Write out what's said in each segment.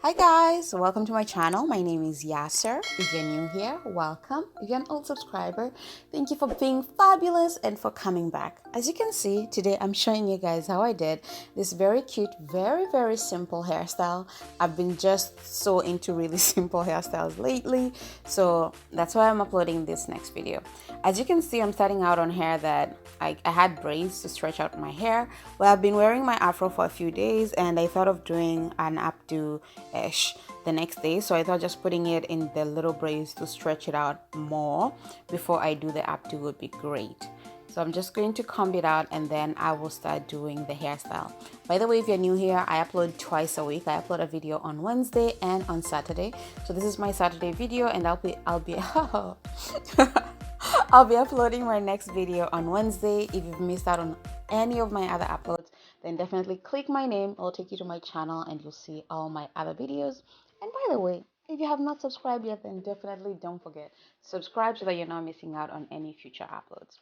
Hi guys, welcome to my channel. My name is Yasser. If you're new here, welcome. If you're an old subscriber, thank you for being fabulous and for coming back. As you can see, today I'm showing you guys how I did this very cute, very simple hairstyle. I've been just so into really simple hairstyles lately, so that's why I'm uploading this next video. As you can see, I'm starting out on hair that I had braids to stretch out my hair. Well, I've been wearing my afro for a few days and I thought of doing an updo-ish the next day. So I thought just putting it in the little braids to stretch it out more before I do the updo would be great. So I'm just going to comb it out and then I will start doing the hairstyle. By the way, if you're new here, I upload twice a week. I upload a video on Wednesday and on Saturday. So this is my Saturday video and I'll be I'll be uploading my next video on Wednesday. If you've missed out on any of my other uploads, then definitely click my name. It'll take you to my channel and you'll see all my other videos. And by the way, if you have not subscribed yet, then definitely don't forget to subscribe so that you're not missing out on any future uploads.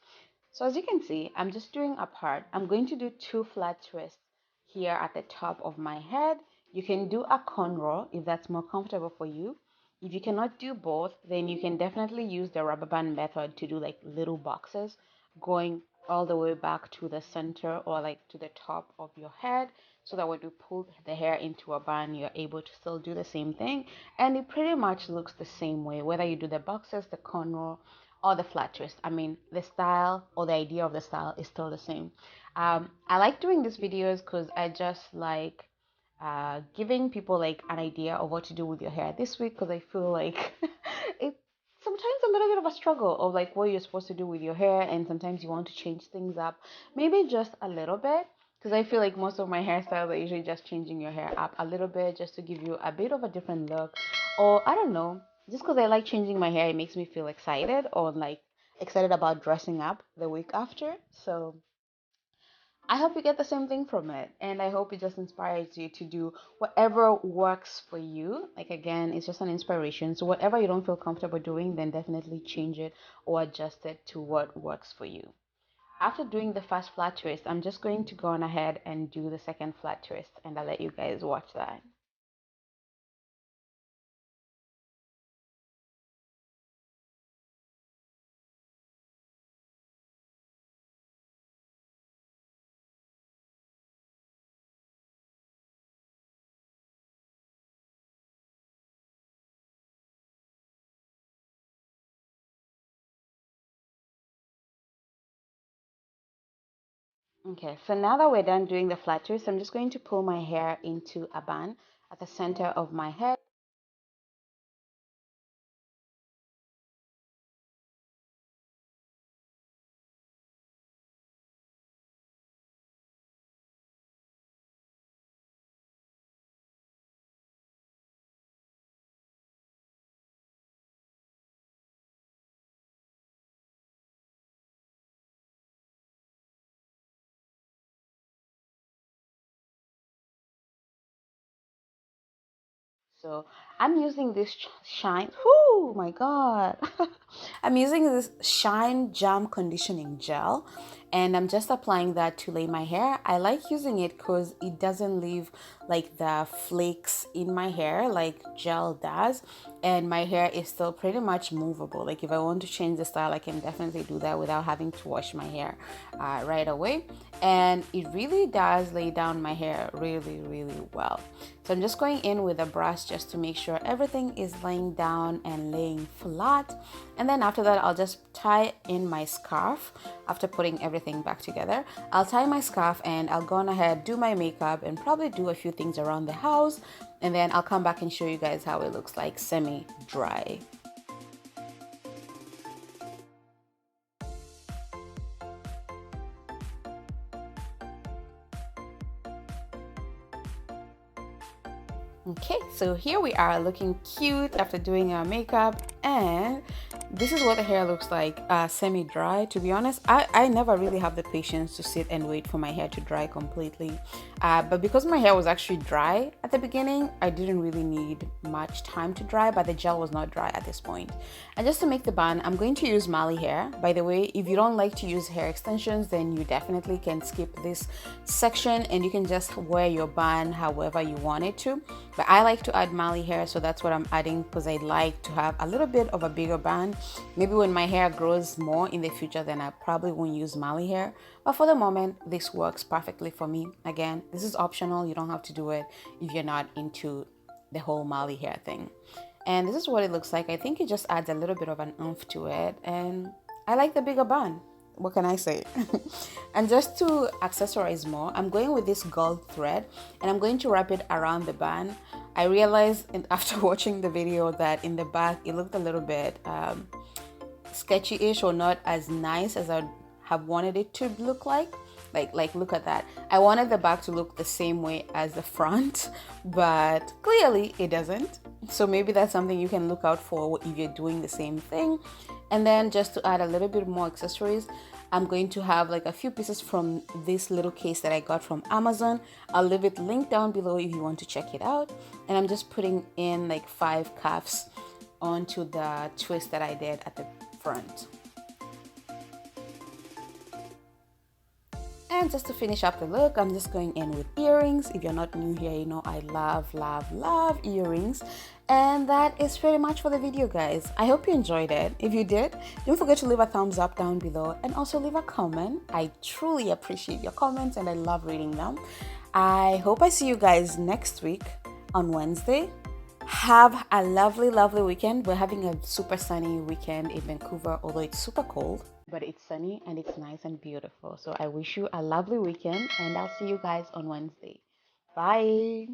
So as you can see, I'm just doing a part. I'm going to do 2 flat twists here at the top of my head. You can do a cornrow if that's more comfortable for you. If you cannot do both, then you can definitely use the rubber band method to do like little boxes going all the way back to the center or like to the top of your head, so that when you pull the hair into a bun, you're able to still do the same thing. And it pretty much looks the same way, whether you do the boxes, the cornrow, or the flat twist. I mean, the style or the idea of the style is still the same. I like doing these videos because I just like giving people like an idea of what to do with your hair this week, because I feel like it's sometimes a little bit of a struggle of like what you're supposed to do with your hair, and sometimes you want to change things up, maybe just a little bit. Because I feel like most of my hairstyles are usually just changing your hair up a little bit just to give you a bit of a different look, or I don't know, just because I like changing my hair, it makes me feel excited or like excited about dressing up the week after. So I hope you get the same thing from it. And I hope it just inspires you to do whatever works for you. Like, again, it's just an inspiration. So, whatever you don't feel comfortable doing, then definitely change it or adjust it to what works for you. After doing the first flat twist, I'm just going to go on ahead and do the second flat twist. And I'll let you guys watch that. Okay, so now that we're done doing the flat twist, I'm just going to pull my hair into a bun at the center of my head. So I'm using this shine. Oh my god. I'm using this Shine Jam Conditioning Gel, and I'm just applying that to lay my hair. I like using it because it doesn't leave like the flakes in my hair like gel does, and my hair is still pretty much movable. Like if I want to change the style, I can definitely do that without having to wash my hair right away. And it really does lay down my hair really well. So I'm just going in with a brush just to make sure everything is laying down and laying flat. And then after that, I'll just tie in my scarf. After putting everything back together, I'll tie my scarf and I'll go on ahead, do my makeup, and probably do a few things around the house. And then I'll come back and show you guys how it looks like semi-dry. Okay, so here we are looking cute after doing our makeup, and this is what the hair looks like, semi-dry. To be honest, I never really have the patience to sit and wait for my hair to dry completely. But because my hair was actually dry at the beginning, I didn't really need much time to dry, but the gel was not dry at this point. And just to make the bun, I'm going to use Mali hair. By the way, if you don't like to use hair extensions, then you definitely can skip this section and you can just wear your bun however you want it to. But I like to add Mali hair, so that's what I'm adding because I like to have a little bit of a bigger bun. Maybe when my hair grows more in the future, then I probably won't use Mali hair. But for the moment, this works perfectly for me. Again, this is optional. You don't have to do it if you're not into the whole Mali hair thing. And this is what it looks like. I think it just adds a little bit of an oomph to it. And I like the bigger bun. What can I say? And just to accessorize more, I'm going with this gold thread and I'm going to wrap it around the bun. I realized after watching the video that in the back it looked a little bit sketchy-ish or not as nice as I would have wanted it to look like. Like look at that. I wanted the back to look the same way as the front, but clearly it doesn't. So maybe that's something you can look out for if you're doing the same thing. And then just to add a little bit more accessories, I'm going to have like a few pieces from this little case that I got from Amazon. I'll leave it linked down below if you want to check it out. And I'm just putting in like 5 cuffs onto the twist that I did at the front. And just to finish up the look, I'm just going in with earrings. If you're not new here, you know I love earrings. And that is pretty much for the video, guys. I hope you enjoyed it. If you did, don't forget to leave a thumbs up down below and also leave a comment. I truly appreciate your comments and I love reading them. I hope I see you guys next week on Wednesday. Have a lovely weekend. We're having a super sunny weekend in Vancouver, although it's super cold, but it's sunny and it's nice and beautiful. So I wish you a lovely weekend and I'll see you guys on Wednesday. Bye.